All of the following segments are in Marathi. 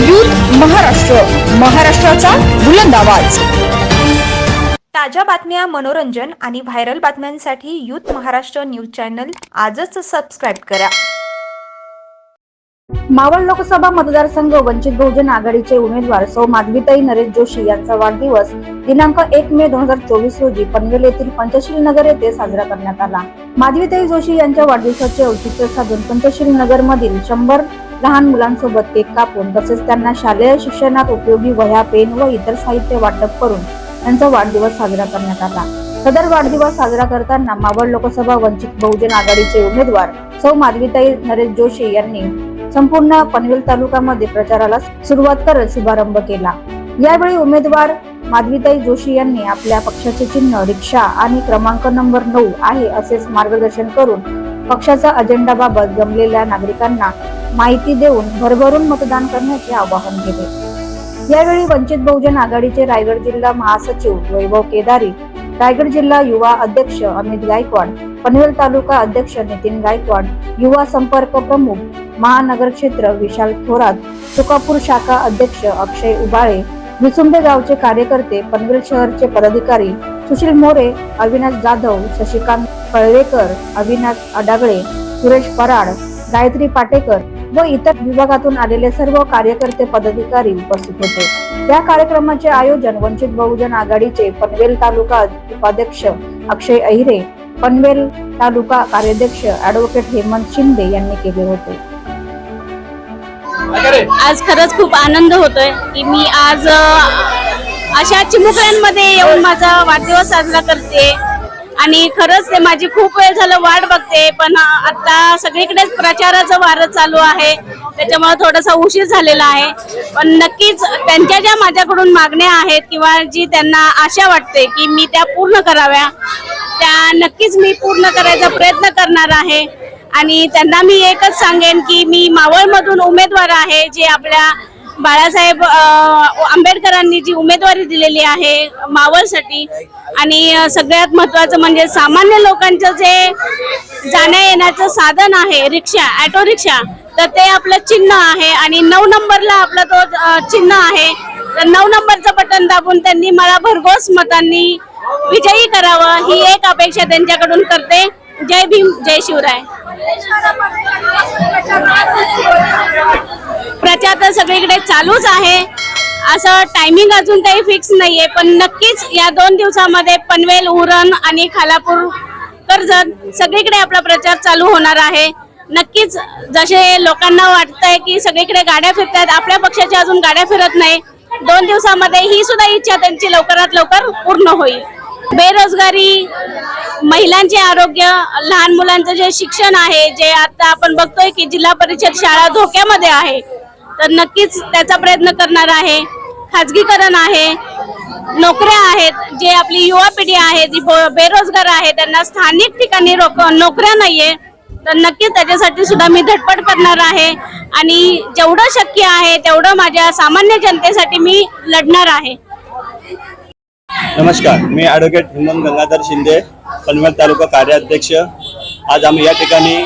यूथ महाराष्ट्र, महाराष्ट्राचा बुलंद आवाज। ताज्या बातम्या, मनोरंजन आणि व्हायरल बातम्यांसाठी यूथ महाराष्ट्र न्यूज चॅनल आजच सबस्क्राइब करा। मावळ लोकसभा मतदारसंघ वंचित बहुजन आघाडीचे उमेदवार सौ माधवीताई नरेश जोशी यांचा वाढदिवस दिनांक 1 मे 2024 रोजी पनवेल येथील पंचशील नगर येथे साजरा करण्यात आला। माधवीताई जोशी यांच्या वाढदिवसाचे औचित्य साधून पंचशील नगर मधील 100 लहान मुलांसोबत केक कापून तसेच त्यांना शालेय शिक्षणात उपयोगी वह्या, पेन व इतर साहित्य वाटप करून त्यांचा वाढदिवस साजरा करण्यात आला। सदर वाढदिवस साजरा करताना मावळ लोकसभा वंचित बहुजन आघाडीचे उमेदवार सौ माधवीताई नरेश जोशी यांनी संपूर्ण पनवेल तालुक्यामध्ये प्रचाराला सुरुवात करत शुभारंभ केला। यावेळी उमेदवार माधवीताई जोशी यांनी आपल्या पक्षाचे चिन्ह रिक्षा आणि क्रमांक नंबर 9 आहे असेच मार्गदर्शन करून पक्षाचा अजेंडाबाबत जमलेल्या नागरिकांना माहिती देऊन भरभरून मतदान करण्याचे आवाहन केले। यावेळी वंचित बहुजन आघाडीचे रायगड जिल्हा महासचिव वैभव केदारी, रायगड जिल्हा युवा अध्यक्ष अमित गायकवाड, पनवेल तालुका अध्यक्ष नितीन गायकवाड, युवा संपर्क प्रमुख महानगर क्षेत्र विशाल थोरात, तुकापूर शाखा अध्यक्ष अक्षय उबाळे, विसुंबे गावचे कार्यकर्ते, पनवेल शहरचे पदाधिकारी सुशील मोरे, अविनाश जाधव, शशिकांत कळवेकर, अविनाश अडागळे, सुरेश पराड, गायत्री पाटेकर व इतर विभागातून आलेले सर्व कार्यकर्ते पदाधिकारी उपस्थित होते। या कार्यक्रमाचे आयोजन वंचित बहुजन आघाडीचे पनवेल तालुका उपाध्यक्ष अक्षय अहिरे, पनवेल तालुका कार्याध्यक्ष ॲडव्होकेट हेमंत शिंदे यांनी केले होते। आज खरंच खूप आनंद होतोय की मी आज अशा चिमुकल्यांमध्ये येऊन माझा वाढदिवस साजरा करते आणि खरंच ते माझी खूप वेळ झालं वाट बघते, पण आता सगळीकडेच प्रचाराचं वारं चालू आहे, त्याच्यामुळे थोडासा उशीर झालेला आहे। पण नक्कीच त्यांच्या ज्या माझ्याकडून मागण्या आहेत किंवा जी त्यांना आशा वाटते की मी त्या पूर्ण कराव्या, त्या नक्कीच मी पूर्ण करायचा प्रयत्न करणार आहे। आणि त्यांना मी एकच सांगेन की मी मावळमधून उमेदवार आहे, जे आपल्या बाळासाहेब आंबेडकरांनी जी उमेदवारी दिलेली आहे मावळसाठी, आणि सगळ्यात महत्त्वाचं म्हणजे सामान्य लोकांचं जे जाण्या येण्याचं साधन आहे रिक्षा, ऑटो रिक्षा, तर ते आपलं चिन्ह आहे आणि 9 नंबरला आपला तो चिन्ह आहे। तर 9 नंबरचं बटन दाबून त्यांनी मला भरघोस मतांनी विजयी करावं ही एक अपेक्षा त्यांच्याकडून करते। जय भीम, जय शिवराय। प्रचार तर सगळीकडे चालूच आहे, असं टायमिंग अजून काही फिक्स नाहीये, पण नक्कीच या 2 दिवसामध्ये पनवेल, उरण आणि खालापूर, कर्जत सगळीकडे आपला प्रचार चालू होणार आहे। नक्कीच जसे लोकांना वाटतंय की सगळीकडे गाड्या फिरतात, आपल्या पक्षाच्या अजून गाड्या फिरत नाही, 2 दिवसामध्ये ही सुद्धा इच्छा त्यांची लवकरात लवकर पूर्ण होईल। बेरोजगारी, महिलांचे आरोग्य, लहान मुलांचं जे शिक्षण आहे, जे आता आपण बघतोय की जिल्हा परिषद शाळा धोक्यामध्ये आहे, तर नक्कीच त्याचा प्रयत्न करणार आहे। खाजगीकरण आहे, नोकऱ्या आहेत, जे आपली युवा पिढी आहे जी बेरोजगार आहे, त्यांना स्थानिक ठिकाणी नोकऱ्या नाहीये, तर नक्कीच त्याच्यासाठी सुद्धा मी धडपड करणार आहे आणि जेवढं शक्य आहे तेवढं माझ्या सामान्य जनतेसाठी मी लढणार आहे। नमस्कार, मी ॲडव्होकेट हेमंत गंगाधर शिंदे, पनवेल तालुका कार्याध्यक्ष। आज आम्ही या ठिकाणी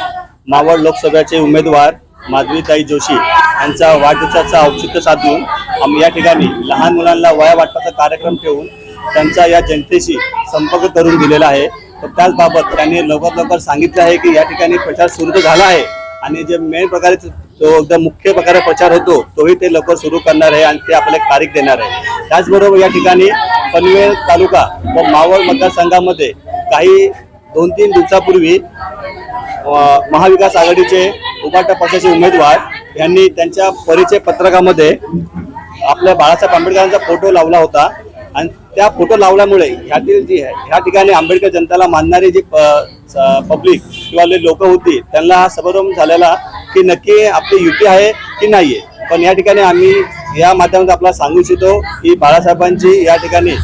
मावळ लोकसभेचे उमेदवार माधवीताई जोशी यांचा वाढदिवसाचा औचित्य साधून आम्ही या ठिकाणी लहान मुलांना वह्या वाटपाचा कार्यक्रम ठेवून त्यांचा या जनतेशी संपर्क करून दिलेला आहे। तर त्याचबाबत त्यांनी लवकर सांगितलं आहे की या ठिकाणी प्रचार सुरू झाला आहे आणि जे मेन प्रकारे जो एकदम मुख्य प्रकारे प्रचार होतो तोही ते लवकर सुरू करणार आहे आणि ते आपल्याला तारीख देणार आहे। त्याचबरोबर या ठिकाणी पनवेल तालुका व मावळ मतदारसंघामध्ये काही 2-3 दिवसापूर्वी महाविकास आघाडीचे उभाटा पक्षाचे उमेदवार यांनी त्यांच्या परिचय पत्रकामध्ये आपल्या बाळासाहेब आंबेडकरांचा फोटो लावला होता आणि त्या फोटो लावल्यामुळे ह्या ठिकाणी आंबेडकर जनताला मानणारी जी पब्लिक किंवा लोक होती त्यांना सबरम झालेला की नक्की आपली युती आहे की नाहीये। पण या ठिकाणी आम्ही या माध्यमातून आपल्याला सांगू इच्छितो की बाळासाहेबांची या ठिकाणी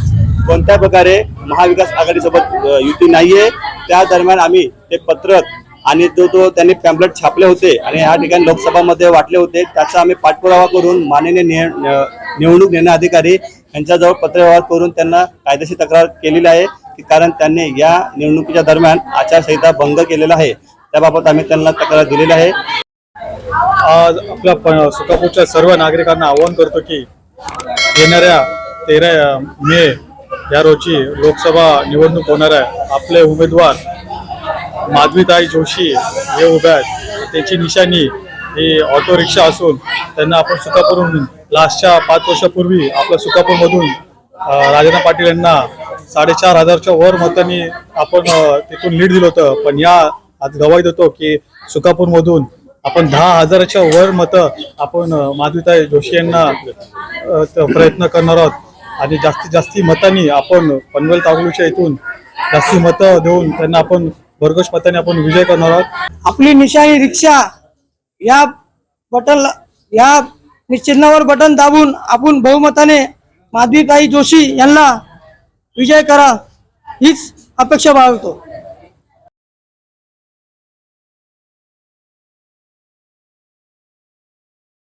कोणत्या प्रकारे महाविकास आघाडीसोबत युती नाहीये। त्या दरम्यान आम्ही ते पत्रक आणि तो त्यांनी पॅम्पलेट छापले होते आणि या ठिकाणी लोकसभामध्ये वाटले होते, त्याचा आम्ही पाठपुरावा करून माननीय निवडणूक निर्णय अधिकारी यांच्याजवळ पत्रव्यवहार करून त्यांना कायदेशीर तक्रार केलेली आहे की कारण त्यांनी या निवडणुकीच्या दरम्यान आचारसंहिता भंग केलेला आहे, त्याबाबत आम्ही त्यांना तक्रार दिलेली आहे। आज आपल्या सुकापूरच्या सर्व नागरिकांना आवाहन करतो की येणाऱ्या 13 मे या रोजी लोकसभा निवडणूक होणार आहे. आपले उमेदवार माधवीताई जोशी हे उभे आहेत. त्याची निशाणी ही ऑटो रिक्षा असून त्यांना आपण सुकापूरहून लास्टच्या 5 वर्षापूर्वी आपल्या सुकापूरमधून राजेंद्र पाटील यांना 4,500च्या वर मतांनी आपण तिथून लीड दिलं होतं. पण आज गवाही देतो की सुकापूरमधून आपण 10,000च्या वर मतं आपण माधवीताई जोशी यांना प्रयत्न करणार आहोत. आणि जास्तीत जास्त मतांनी आपण पनवेल तालुक्याच्या इथून जास्ती मतं देऊन त्यांना आपण भरघोस मतांनी आपण विजय करणार आहोत. आपली निशाणी रिक्षा या चिन्हावर बटन दाबून आपण बहुमताने माधवीताई जोशी यांना विजय करा हीच अपेक्षा बाळगतो.